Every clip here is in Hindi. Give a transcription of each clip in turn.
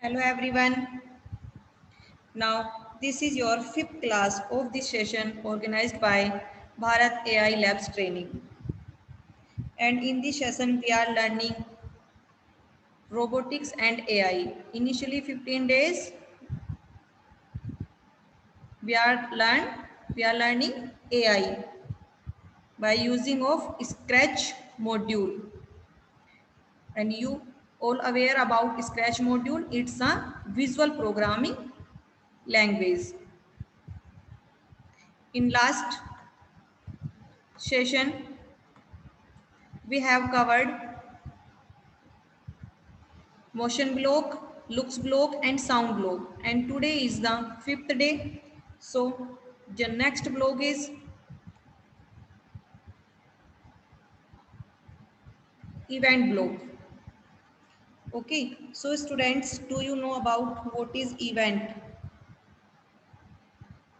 Hello everyone. Now this is your fifth class of this session organized by Bharat AI Labs Training. And in this session we are learning robotics and AI. Initially 15 days we are learning AI by using of Scratch module. And you all aware about Scratch module? It's a visual programming language. In last session we have covered motion block, looks block and sound block, and today is the fifth day. So the next block is event block. Okay, so students, do you know about what is event?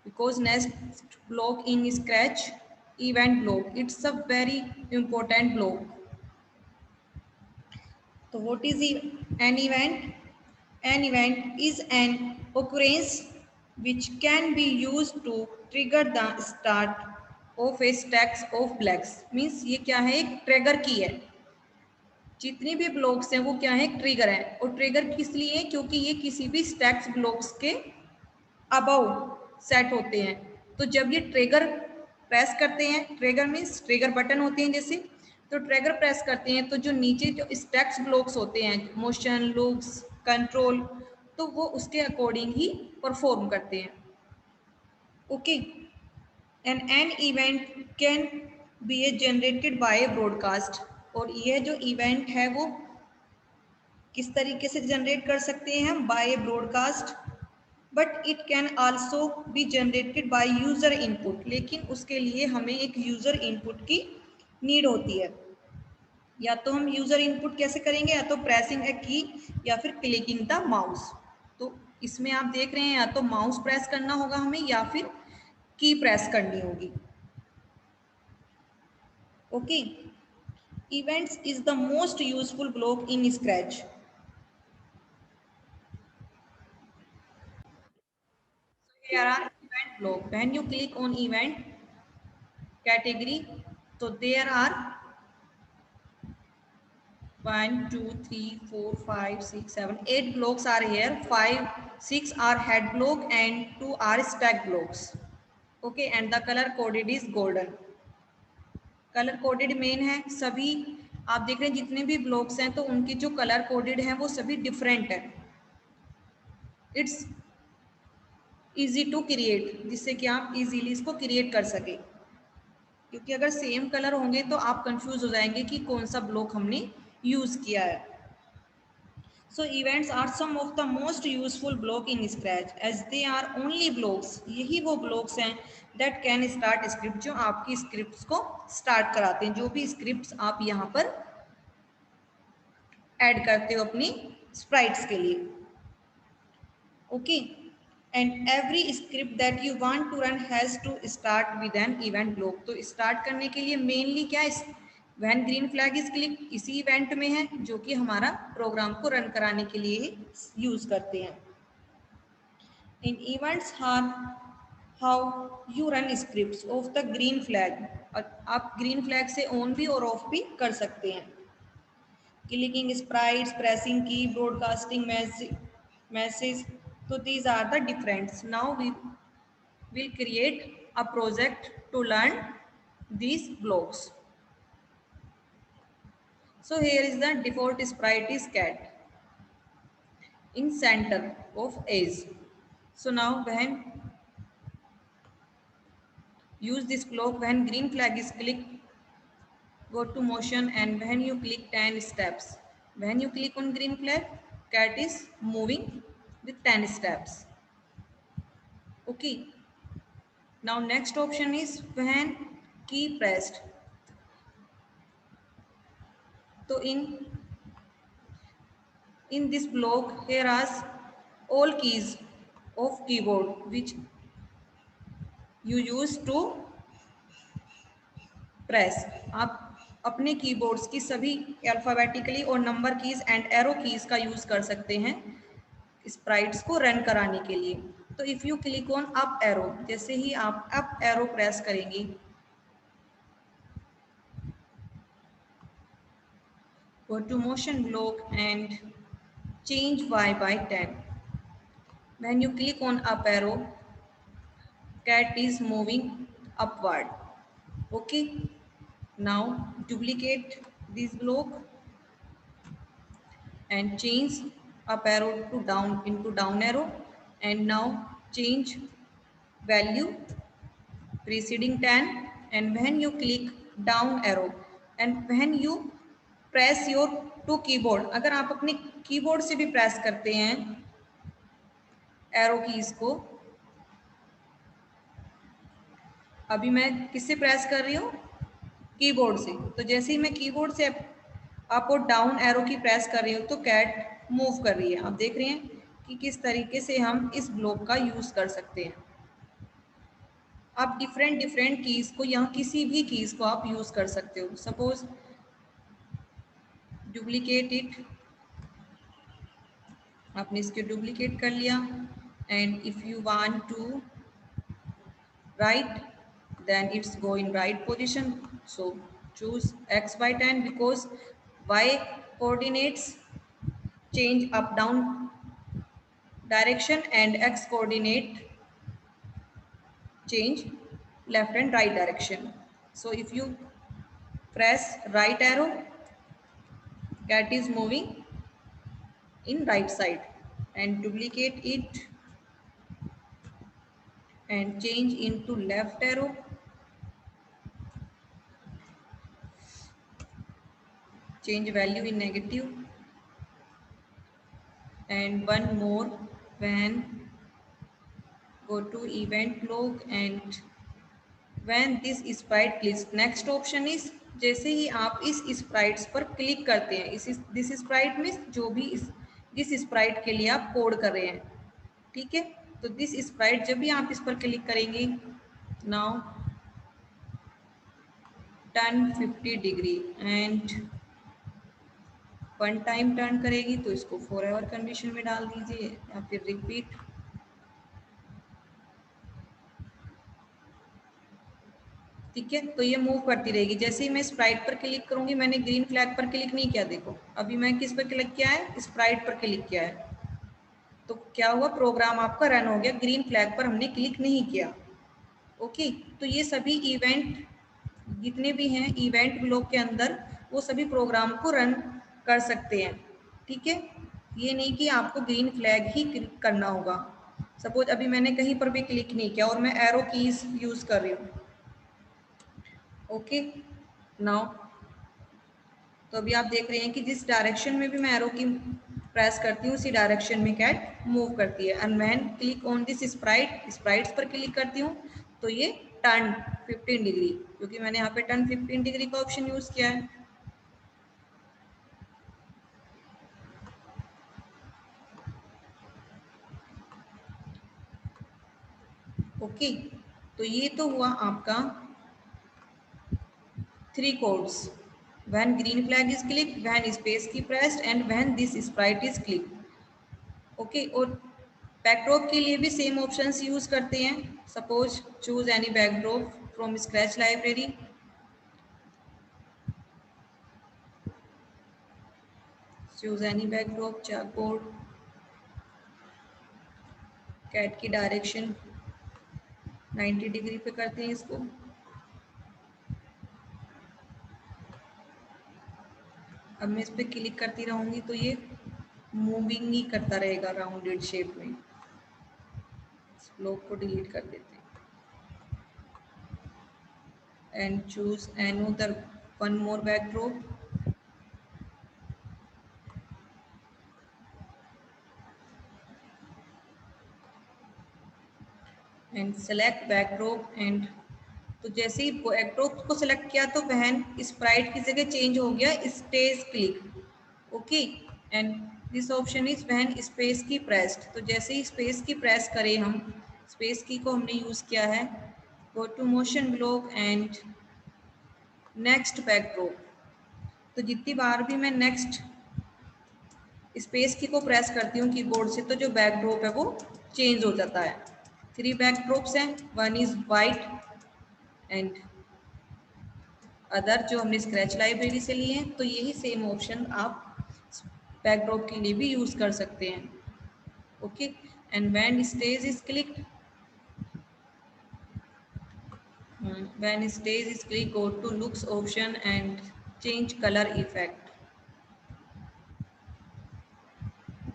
Because next block in Scratch, event block, it's a very important block. So what is an event? An event is an occurrence which can be used to trigger the start of a stacks of blocks. Means ये क्या है, एक ट्रिगर की है. जितनी भी ब्लॉक्स हैं वो क्या है, एक ट्रिगर है. और ट्रिगर किस लिए है? क्योंकि ये किसी भी स्टैक्स ब्लॉक्स के अबव सेट होते हैं. तो जब ये ट्रिगर प्रेस करते हैं, ट्रिगर मीन्स ट्रिगर बटन होते हैं जैसे, तो ट्रिगर प्रेस करते हैं तो जो नीचे जो स्टैक्स ब्लॉक्स होते हैं, मोशन, लुक्स, कंट्रोल, तो वो उसके अकॉर्डिंग ही परफॉर्म करते हैं. Okay, and an event can be AI generated by a broadcast. और यह जो इवेंट है वो किस तरीके से जनरेट कर सकते हैं हम? By a broadcast. But it can also be generated by user input. लेकिन उसके लिए हमें एक यूजर इनपुट की नीड होती है. या तो हम यूजर इनपुट कैसे करेंगे? या तो प्रेसिंग ए की या फिर क्लिकिंग द माउस. तो इसमें आप देख रहे हैं या तो माउस प्रेस करना होगा हमें या फिर की प्रेस करनी होगी. Okay, events is the most useful block in scratch. Here are event block. When you click on event category, so there are 1 2 3 4 5 6 7 8 blocks are here. 5 6 are head block and 2 are stack blocks. Okay, and the color coded is golden. Colour coded main है. सभी आप देख रहे हैं जितने भी ब्लॉक्स हैं तो उनकी जो कलर कोडेड हैं वो सभी डिफरेंट है. इट्स इजी टू क्रिएट, जिससे कि आप इजीली इसको क्रिएट कर सके. क्योंकि अगर सेम कलर होंगे तो आप कंफ्यूज हो जाएंगे कि कौन सा ब्लॉक हमने यूज किया है. So events are some of the most useful block in Scratch as they are only blocks. यही वो blocks हैं that can start script, जो आपकी scripts को start कराते हैं. जो भी scripts आप यहाँ पर add करते हो अपनी sprites के लिए. Okay, and every script that you want to run has to start with an event block. तो start करने के लिए mainly क्या है? When green flag is click इसी इवेंट में है जो कि हमारा प्रोग्राम को रन कराने के लिए यूज करते हैं. In events are how you run scripts of the green flag. और आप ग्रीन फ्लैग से ऑन भी और ऑफ भी कर सकते हैं. Clicking sprites, pressing key, broadcasting message. तो these are the differents. Now we will create a project to learn these blocks. So here is the default sprite is cat in center of edge. So now when use this block, when green flag is clicked, go to motion, and when you click 10 steps, when you click on green flag, cat is moving with 10 steps. Okay. Now next option is when key pressed. So in this block here are all keys of keyboard which you use to press. आप अपने कीबोर्ड्स की सभी अल्फाबेटिकली और number keys and arrow keys का यूज कर सकते हैं स्प्राइट्स को रन कराने के लिए। तो if you click on up arrow, जैसे ही आप अप एरो प्रेस करेंगे, go to motion block and change y by 10. When you click on up arrow, cat is moving upward. Okay, now duplicate this block and change up arrow to down into down arrow, and now change value preceding 10, and when you click down arrow and when you press your to keyboard, अगर आप अपने कीबोर्ड से भी प्रेस करते हैं एरो कीज को, अभी मैं किससे प्रेस कर रही हूँ, कीबोर्ड से, तो जैसे ही मैं कीबोर्ड से अप और डाउन एरो की प्रेस कर रही हूँ तो कैट मूव कर रही है। आप देख रहे हैं कि किस तरीके से हम इस ब्लॉक का यूज कर सकते हैं। आप डिफरेंट डिफरेंट कीज को, यहाँ किसी भी कीज को आप यूज कर सकते हो। सपोज डुप्लीकेट इट, आपने इसके डुप्लीकेट कर लिया, and if you want to write, then it's go in right position. So choose x by 10 because y coordinates change up down direction and x coordinate change left and right direction. So if you press right arrow, cat is moving in right side, and duplicate it and change into left arrow, change value in negative, and one more, when go to event log and when this sprite clicks, next option is, जैसे ही आप इस स्प्राइट्स पर क्लिक करते हैं, इस दिस स्प्राइट में जो भी जिस स्प्राइट के लिए आप कोड कर रहे हैं, ठीक है, तो दिस स्प्राइट जब भी आप इस पर क्लिक करेंगे, now turn 50 degree and one time turn करेगी तो इसको फॉरएवर कंडीशन में डाल दीजिए या फिर रिपीट। ठीक है, तो ये मूव करती रहेगी। जैसे ही मैं स्प्राइट पर क्लिक करूंगी, मैंने ग्रीन फ्लैग पर क्लिक नहीं किया, देखो अभी मैं किस पर क्लिक किया है, स्प्राइट पर क्लिक किया है, तो क्या हुआ, प्रोग्राम आपका रन हो गया, ग्रीन फ्लैग पर हमने क्लिक नहीं किया। ओके, तो ये सभी इवेंट जितने भी हैं इवेंट ब्लॉक के अंदर, वो सभी प्रोग्राम को रन कर सकते हैं। ठीक है, ये नहीं कि आपको ग्रीन फ्लैग ही क्लिक करना होगा। सपोज अभी मैंने कहीं पर भी क्लिक नहीं किया और मैं एरो कीज यूज कर रही हूँ। ओके, नाउ तो अभी आप देख रहे हैं कि जिस डायरेक्शन में भी मैं एरो की प्रेस करती हूँ उसी डायरेक्शन में कैट मूव करती है। And when click on this Sprite, sprites पर क्लिक करती हूँ तो ये टर्न 15 डिग्री, क्योंकि मैंने यहाँ पे टर्न 15 डिग्री का ऑप्शन यूज किया है। ओके, तो ये तो हुआ आपका 3 codes, when green flag is clicked, when space की pressed and when this sprite is clicked। Okay, और बैकड्रॉप के लिए भी सेम ऑप्शंस यूज करते हैं। Suppose choose any backdrop from scratch library, choose any backdrop, chartboard, cat की डायरेक्शन 90 डिग्री पे करते हैं इसको। अब मैं इस पर क्लिक करती रहूंगी तो ये मूविंग ही करता रहेगा राउंडेड शेप में। इस ब्लॉक को डिलीट कर देते हैं and choose another one more backdrop, and select backdrop. And तो जैसे ही बैकड्रॉप को सिलेक्ट किया तो वहन स्प्राइट की जगह चेंज हो गया stage click. Okay, and this option is वहन स्पेस की प्रेस्ड, तो जैसे ही स्पेस की प्रेस करें हम, स्पेस की को हमने यूज किया है, go to motion block and next backdrop. तो जितनी बार भी मैं नेक्स्ट स्पेस की को प्रेस करती हूँ कीबोर्ड से तो जो बैकड्रॉप है वो चेंज हो जाता है। 3 बैकड्रॉप्स हैं, one is white and other जो हमने स्क्रैच लाइब्रेरी से लिए हैं। तो यही सेम ऑप्शन आप बैकड्रॉप के लिए भी यूज कर सकते हैं। Okay, and when stage is clicked, when stage is click, go to looks option and change color effect।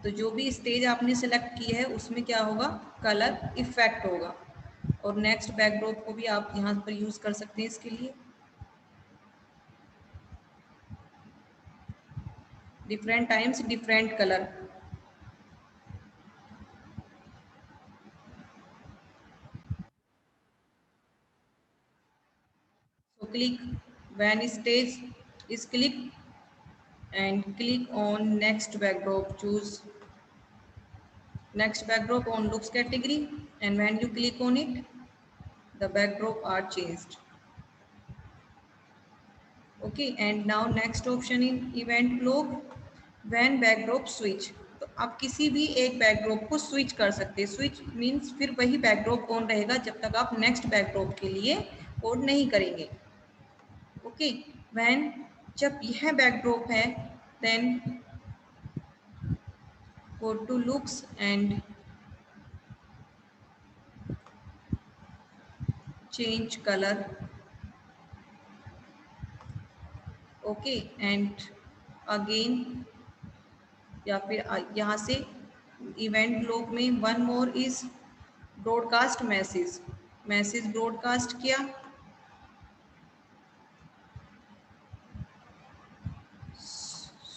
तो जो भी स्टेज आपने सेलेक्ट की है उसमें क्या होगा, कलर इफेक्ट होगा। और नेक्स्ट बैकड्रॉप को भी आप यहाँ पर यूज कर सकते हैं इसके लिए। Different times different colour. So click when stage is clicked and click on next backdrop. Choose next backdrop on looks category, and when you click on it, the backdrop are changed. Okay, and now next option in event log, when backdrop switch। तो आप किसी भी एक बैकड्रॉप को स्विच कर सकते हैं। स्विच मीन्स फिर वही बैकड्रॉप ऑन रहेगा जब तक आप नेक्स्ट बैकड्रॉप के लिए कोड नहीं करेंगे। ओके, व्हेन जब यह बैकड्रॉप है then go to looks and change colour. Okay, and again या फिर यहाँ से इवेंट लॉग में one more is broadcast message. Message broadcast किया,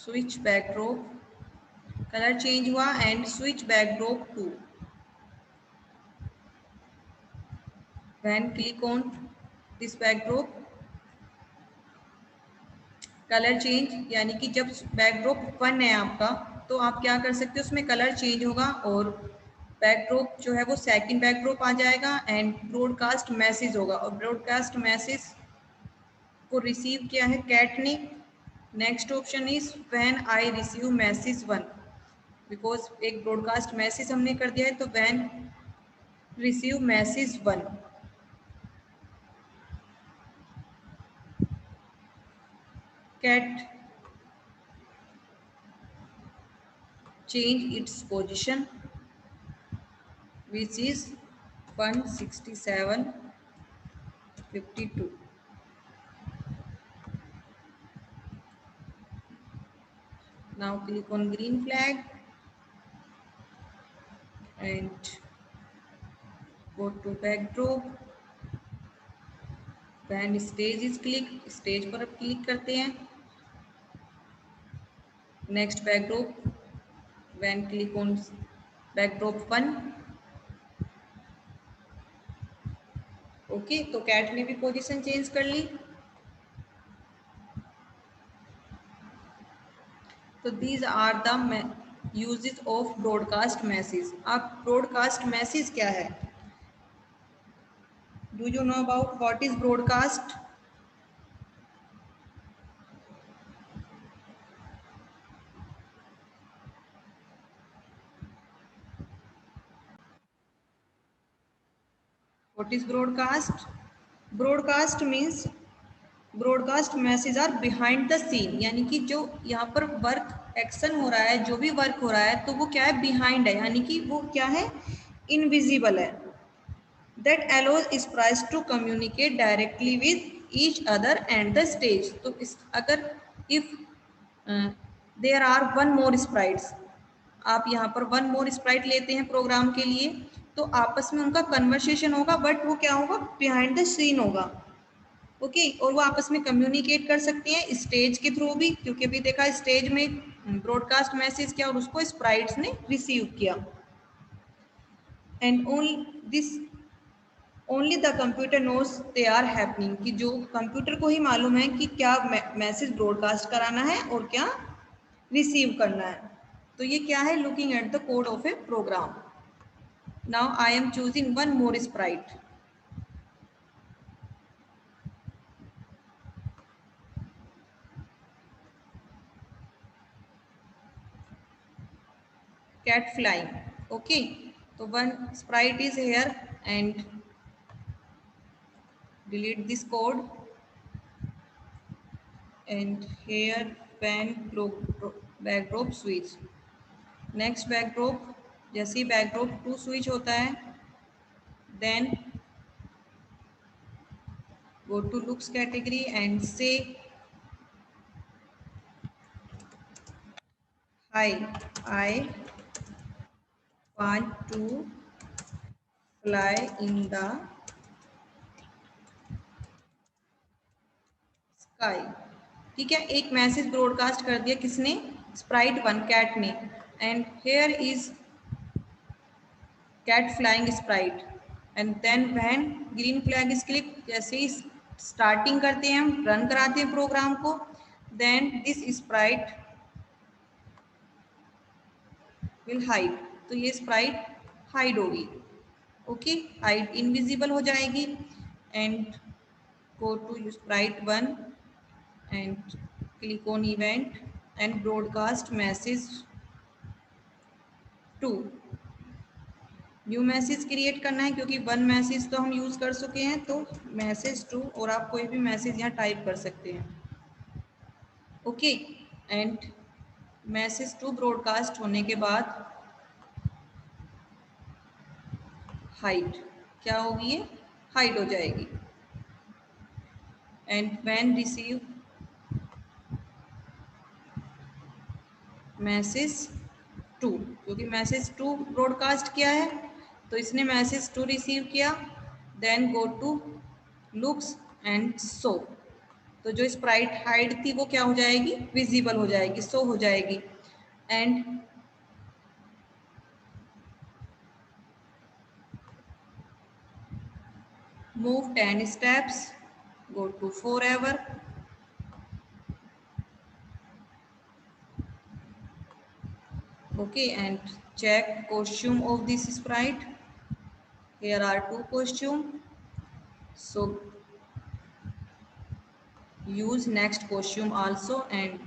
स्विच बैकड्रॉप, कलर चेंज हुआ and switch backdrop two. When click on this backdrop, colour change, यानी कि जब बैकड्रॉप वन है आपका तो आप क्या कर सकते हो, उसमें कलर चेंज होगा और बैकड्रॉप जो है वो सेकंड बैकड्रॉप आ जाएगा एंड ब्रॉडकास्ट मैसेज होगा। और ब्रॉडकास्ट मैसेज को रिसीव किया है कैट ने। Next option is when I receive message one, because एक ब्रॉडकास्ट मैसेज हमने कर दिया है तो when receive message one. Cat change its position which is 167.52। now click on green flag and go to backdrop। when stage is click, stage पर अब क्लिक करते हैं। next backdrop, when click on backdrop वन। ओके, तो कैट ने भी पोजीशन चेंज कर ली। तो these are the uses of broadcast message. अब ब्रॉडकास्ट मैसेज क्या है, do you know about what is broadcast? What is broadcast? Broadcast means broadcast message are behind the scene, यानी कि जो यहाँ पर वर्क एक्शन हो रहा है, जो भी वर्क हो रहा है तो वो क्या है, बिहाइंड है, यानी कि वो क्या है, इनविजिबल है। That allows sprites to communicate directly with each other and the stage. तो इस अगर if there are one more sprites, आप यहाँ पर वन मोर स्प्राइट लेते हैं प्रोग्राम के लिए तो आपस में उनका कन्वर्सेशन होगा, बट वो क्या होगा, बिहाइंड द सीन होगा। ओके, और वो आपस में कम्युनिकेट कर सकती हैं स्टेज के थ्रू भी, क्योंकि अभी देखा स्टेज में ब्रॉडकास्ट मैसेज किया और उसको स्प्राइट्स ने रिसीव किया। And only the computer knows they are happening, कि जो कंप्यूटर को ही मालूम है कि क्या मैसेज ब्रॉडकास्ट कराना है और क्या रिसीव करना है। तो ये क्या है, looking at the code of a program. Now I am choosing one more sprite. cat flying. Okay, so one sprite is here and delete this code, and here backdrop switch. Next backdrop, जैसे ही बैकड्रॉप टू स्विच होता है, then go to looks category and say hi, I want to fly in the sky. ठीक है, एक मैसेज ब्रॉडकास्ट कर दिया किसने, स्प्राइट वन कैट ने, and here is cat flying sprite, and then when green flag is click, जैसे ही स्टार्टिंग करते हैं हम, रन कराते हैं प्रोग्राम को, then this sprite will hide, तो ये स्प्राइट हाइड होगी. ओके, हाइड इनविजिबल हो जाएगी. And go to sprite one and click on event and broadcast message two. New message create करना है क्योंकि वन मैसेज तो हम यूज कर चुके हैं, तो मैसेज टू, और आप कोई भी मैसेज यहाँ टाइप कर सकते हैं. Okay, and message two broadcast होने के बाद हाइड, क्या होगी ये, हाइड हो जाएगी. And when receive message two, क्योंकि मैसेज टू ब्रॉडकास्ट किया है तो इसने मैसेज टू रिसीव किया, then go to looks and show, तो जो स्प्राइट हाइड थी वो क्या हो जाएगी, विजिबल हो जाएगी, शो हो जाएगी. And move 10 steps, go to forever, okay, and check costume of this sprite. Here are two costume, so use next costume also and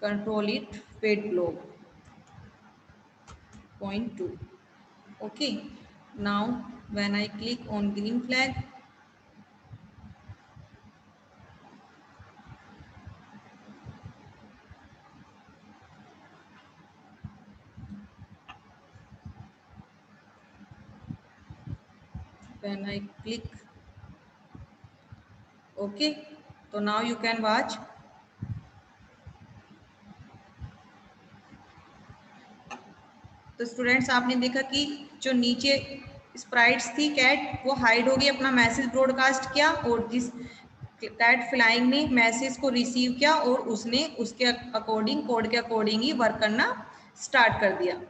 control it fade globe 0.2. Okay, now when I click on green flag, when I click okay, so now you can watch. तो स्टूडेंट्स आपने देखा कि जो नीचे स्प्राइट्स थी कैट, वो हाइड हो गई, अपना मैसेज ब्रॉडकास्ट किया, और जिस कैट फ्लाइंग ने मैसेज को रिसीव किया और उसने उसके अकॉर्डिंग, कोड के अकॉर्डिंग ही वर्क करना स्टार्ट कर दिया.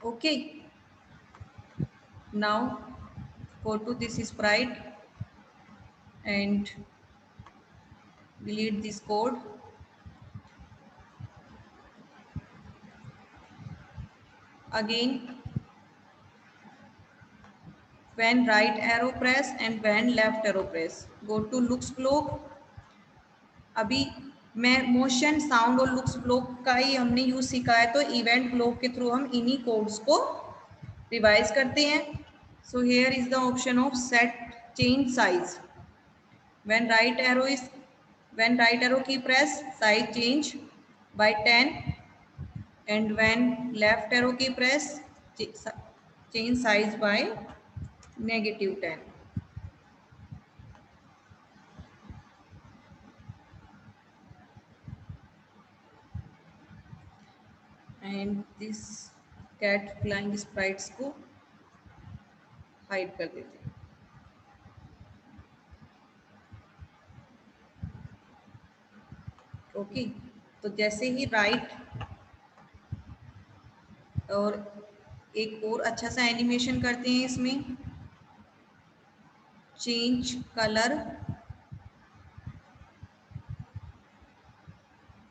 Okay, now go to this sprite and delete this code. Again, when right arrow press and when left arrow press, go to looks block. अभी मैं मोशन, साउंड और लुक्स ब्लॉक का ही हमने यूज सीखा है, तो इवेंट ब्लॉक के थ्रू हम इन्हीं कोड्स को रिवाइज करते हैं. So here is the option of set change size. When right arrow key press, size change by 10, and when left arrow key press, change size by -10. and this cat flying sprites को हाइड कर देते हैं. ओके, तो जैसे ही राइट, और एक और अच्छा सा एनिमेशन करते हैं इसमें, change colour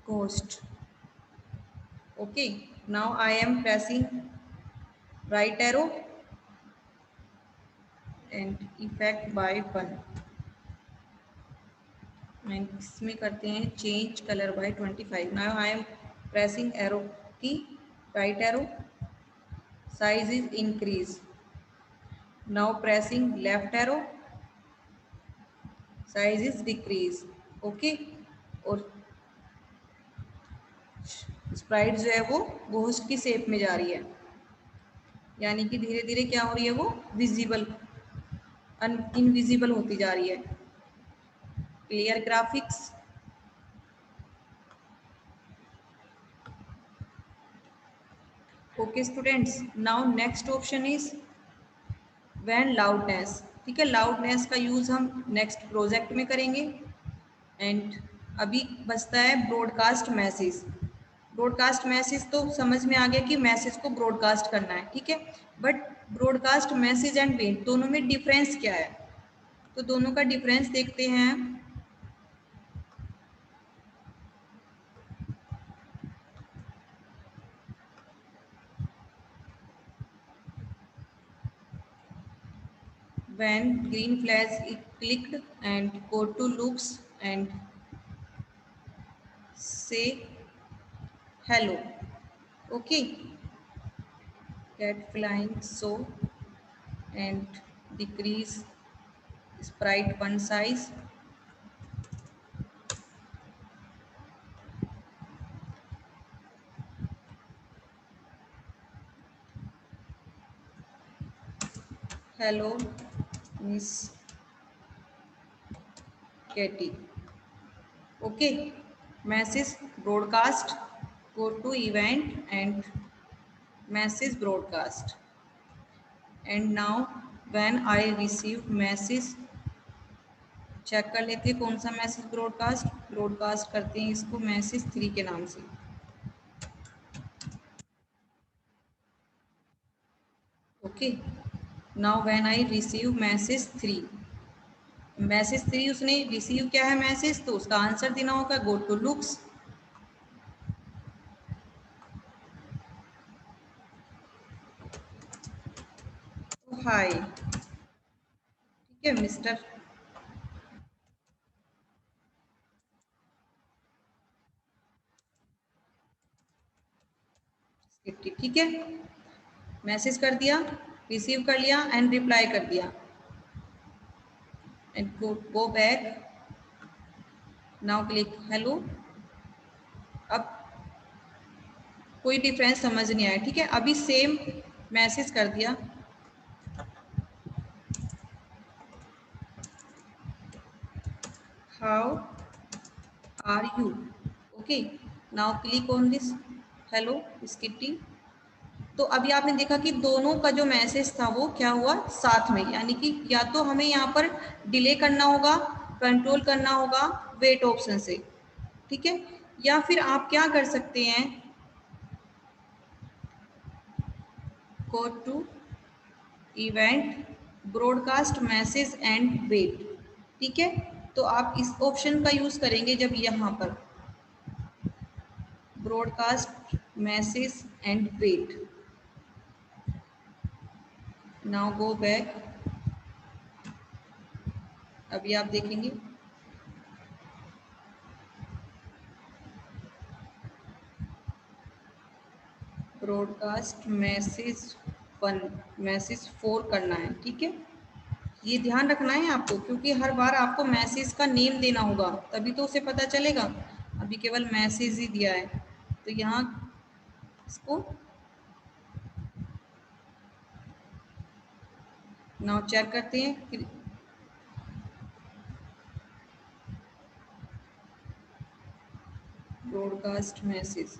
ghost. Okay, now I M pressing right arrow and effect bye 1, and इसमें करते हैं change colour bye 25. Now I M pressing arrow key, right arrow, size is increase. Now pressing left arrow, size is decrease. Okay, और स्प्राइट जो है वो घोस्ट की शेप में जा रही है, यानी कि धीरे धीरे क्या हो रही है, वो विजिबल इनविजिबल होती जा रही है. Clear graphics. Okay students, now next option is when loudness. ठीक है, लाउडनेस का यूज हम नेक्स्ट प्रोजेक्ट में करेंगे. एंड अभी बचता है ब्रॉडकास्ट मैसेज. ब्रॉडकास्ट मैसेज तो समझ में आ गया कि मैसेज को ब्रॉडकास्ट करना है, ठीक है. But broadcast message and wait दोनों में डिफरेंस क्या है, तो दोनों का डिफरेंस देखते हैं. when green flash is clicked and go to looks and say hello. Okay, cat flying so and decrease sprite one size. Hello Miss Katie. Okay, message broadcast, go to event and message broadcast. And now when I receive message, check कर लेते हैं कौन सा मैसेज ब्रॉडकास्ट करते हैं इसको मैसेज 3 के नाम से. Okay, now when I receive message 3, message 3 उसने रिसीव किया है मैसेज, तो उसका आंसर देना होगा गो टू लुक्स. हाय, ठीक है मिस्टर. ठीक है, मैसेज कर दिया, रिसीव कर लिया एंड रिप्लाई कर दिया. And go back, now click hello. अब कोई डिफरेंस समझ नहीं आया, ठीक है. अभी सेम मैसेज कर दिया, how are you. Okay, now click on this hello skitty. तो अभी आपने देखा कि दोनों का जो मैसेज था वो क्या हुआ साथ में, यानी कि या तो हमें यहाँ पर डिले करना होगा, कंट्रोल करना होगा वेट ऑप्शन से, ठीक है. या फिर आप क्या कर सकते हैं, go to event broadcast message and wait. ठीक है, तो आप इस ऑप्शन का यूज करेंगे जब यहाँ पर broadcast message and wait. Now go back, अभी आप देखेंगे ब्रॉडकास्ट मैसेज 1 मैसेज 4 करना है, ठीक है. ये ध्यान रखना है आपको, क्योंकि हर बार आपको मैसेज का नेम देना होगा, तभी तो उसे पता चलेगा. अभी केवल मैसेज ही दिया है, तो यहाँ इसको नाउ चेक करते हैं कि broadcast message.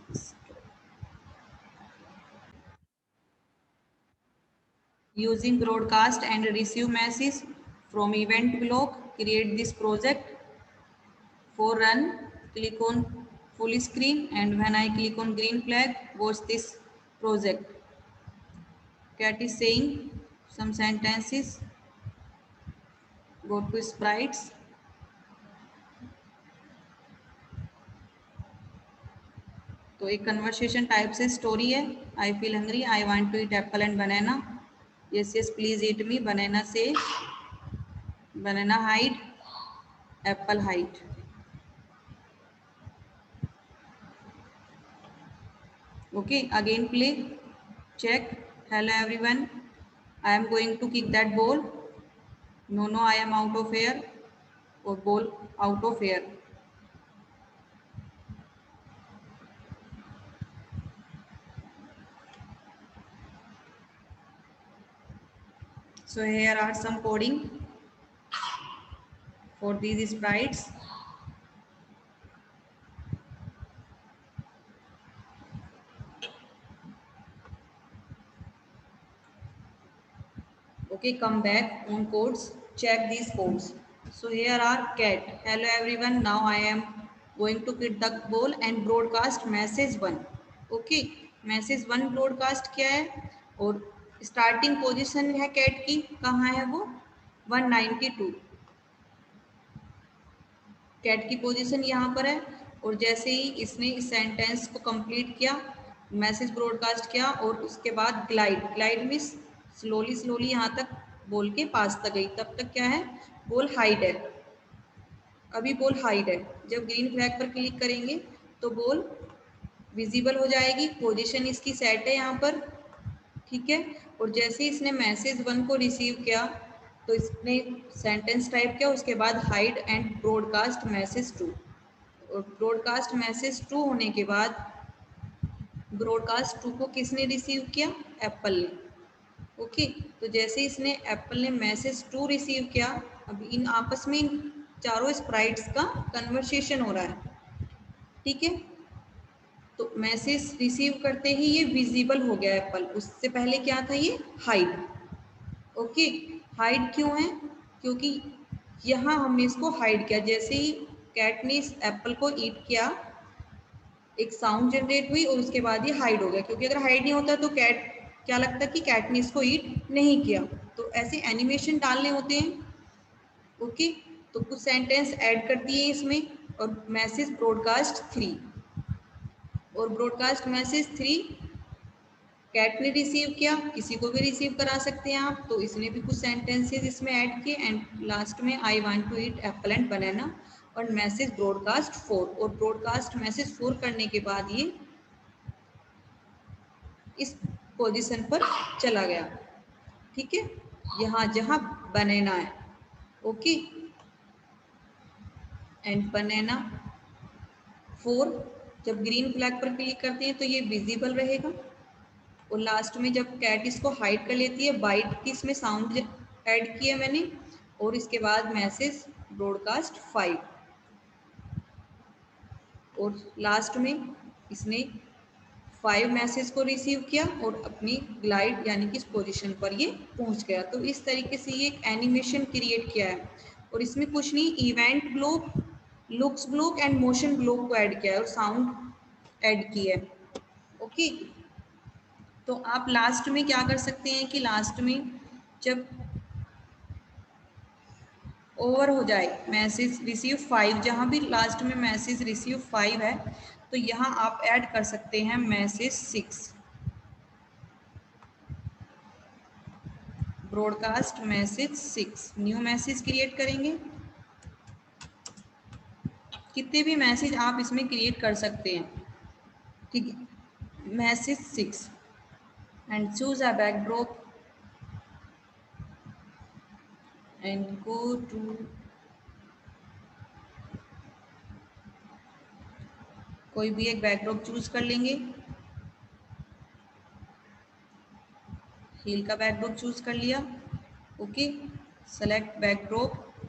Using broadcast and receive message from event block, create this project. For run, click on full screen, and when I click on green flag, watch this project. Cat is saying some sentences. Go to sprites. तो एक कन्वर्सेशन टाइप से स्टोरी है. I feel hungry, I want to eat apple and banana. Yes yes please eat me. Banana से banana hide, apple hide. Okay, again play. Check. Hello everyone. I am going to kick that ball. No, no, I am out of air. Or ball out of air. So here are some coding for these sprites. Okay, come back on codes. Check these codes. So here are cat. Hello everyone. Now I am going to hit the ball and broadcast message one. Okay, message one broadcast क्या है और starting position है cat की कहाँ है वो 192. कैट की पोजीशन यहाँ पर है और जैसे ही इसने इस सेंटेंस को कंप्लीट किया मैसेज ब्रॉडकास्ट किया और उसके बाद glide glide means slowly slowly यहाँ तक बॉल के पास तक गई तब तक क्या है बॉल हाइड है अभी बॉल हाइड है जब ग्रीन फ्लैग पर क्लिक करेंगे तो बॉल विजिबल हो जाएगी पोजीशन इसकी सेट है यहाँ पर ठीक है और जैसे इसने मैसेज वन को रिसीव किया तो इसने सेंटेंस टाइप किया उसके बाद hide and broadcast message two और ब्रॉडकास्ट मैसेज टू होने के बाद ब्रॉडकास्ट टू को किसने रिसीव किया एप्पल ने ओके तो जैसे इसने एप्पल ने मैसेज टू रिसीव किया अब इन आपस में इन चारों स्प्राइट्स का कन्वर्सेशन हो रहा है ठीक है तो मैसेज रिसीव करते ही ये विजिबल हो गया एप्पल उससे पहले क्या था ये हाइड ओके हाइड क्यों है क्योंकि यहाँ हमने इसको हाइड किया जैसे ही कैट ने इस एप्पल को ईट किया एक साउंड जनरेट हुई और उसके बाद ये हाइड हो गया क्योंकि अगर हाइड नहीं होता तो कैट क्या लगता कि कैट ने इसको ईट नहीं किया तो ऐसे एनिमेशन डालने होते हैं ओके तो कुछ सेंटेंस ऐड कर दिए इसमें और मैसेज ब्रॉडकास्ट थ्री और ब्रॉडकास्ट मैसेज थ्री कैट ने रिसीव किया किसी को भी रिसीव करा सकते हैं आप तो इसने भी कुछ सेंटेंसेस इसमें ऐड किए एंड लास्ट में I want to eat apple and banana और मैसेज ब्रॉडकास्ट फोर और ब्रॉडकास्ट मैसेज फोर करने के बाद ये इस पोजीशन पर चला गया ठीक है यहाँ जहाँ बनाना है ओके एंड बनाना फोर जब ग्रीन फ्लैग पर क्लिक करते हैं तो ये विजिबल रहेगा और लास्ट में जब कैट इसको हाइड कर लेती है बाइट की इसमें साउंड ऐड किया मैंने और इसके बाद मैसेज ब्रॉडकास्ट फाइव और लास्ट में इसने फाइव मैसेज को रिसीव किया और अपनी ग्लाइड यानी कि इस पोजीशन पर ये पहुंच गया तो इस तरीके से ये एक एनिमेशन क्रिएट किया है और इसमें कुछ नहीं event block looks block and motion block को ऐड किया है और साउंड ऐड किया है ओके तो आप लास्ट में क्या कर सकते हैं कि लास्ट में जब ओवर हो जाए मैसेज रिसीव फाइव जहाँ भी लास्ट में मैसेज रिसीव फाइव है तो यहाँ आप ऐड कर सकते हैं message six broadcast message six new message create करेंगे कितने भी मैसेज आप इसमें क्रिएट कर सकते हैं ठीक है message six and choose a backdrop and go to कोई भी एक बैकड्रॉप चूज कर लेंगे हील का बैकड्रॉप चूज कर लिया ओके सेलेक्ट बैकड्रॉप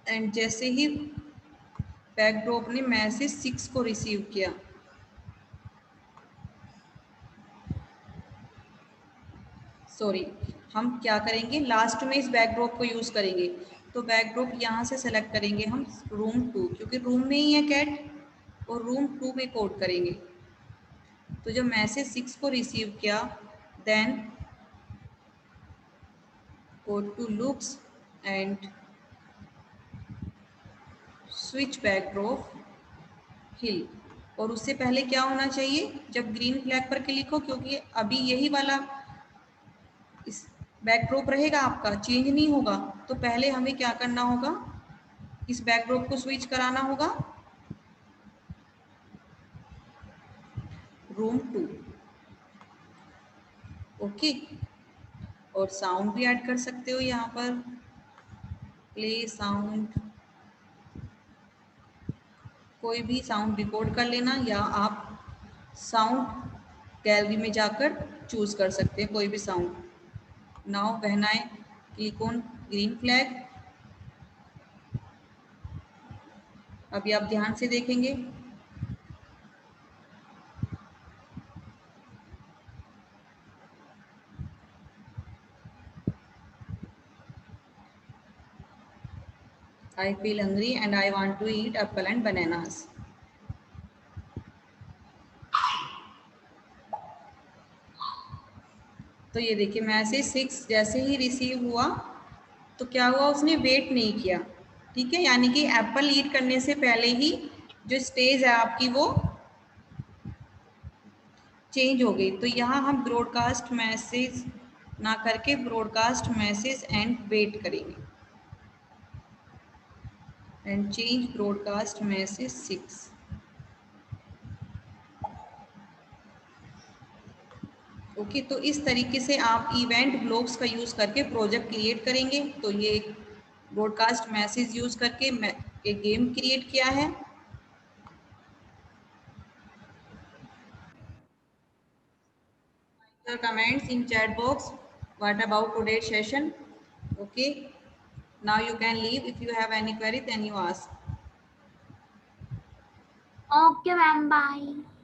एंड जैसे ही बैकड्रॉप ने मैसेज सिक्स को रिसीव किया सॉरी हम क्या करेंगे लास्ट में इस बैकड्रॉप को यूज करेंगे तो बैकड्रॉप यहाँ से सेलेक्ट करेंगे हम रूम टू क्योंकि रूम में ही है कैट और रूम टू में कोड करेंगे तो जब मैसेज सिक्स को रिसीव किया then go to looks and switch backdrop hill और उससे पहले क्या होना चाहिए जब ग्रीन फ्लैग पर क्लिक हो क्योंकि अभी यही वाला इस बैकड्रॉप रहेगा आपका चेंज नहीं होगा तो पहले हमें क्या करना होगा इस बैकड्रॉप को स्विच कराना होगा room 2. ओके, और साउंड भी ऐड कर सकते हो यहाँ पर, प्ले साउंड, कोई भी साउंड रिकॉर्ड कर लेना, या आप साउंड गैलरी में जाकर चूज कर सकते हैं कोई भी sound. Now when I click on green flag, अभी आप ध्यान से देखेंगे, I feel hungry and I want to eat apple and bananas. तो ये देखिए मैसेज 6 जैसे ही रिसीव हुआ तो क्या हुआ, उसने वेट नहीं किया, ठीक है, यानी कि एप्पल ईट करने से पहले ही जो स्टेज है आपकी वो चेंज हो गई। तो यहाँ हम ब्रॉडकास्ट मैसेज ना करके ब्रॉडकास्ट मैसेज एंड वेट करेंगे, and change broadcast message 6। Okay, तो इस तरीके से आप इवेंट ब्लॉक्स का यूज़ करके प्रोजेक्ट क्रिएट करेंगे। तो ये ब्रॉडकास्ट मैसेज यूज़ करके मैं एक गेम क्रिएट किया है। Your comments in chat box. What about today's session? Okay, now you can leave. If you have any query, then you ask. Okay, ma'am. Bye.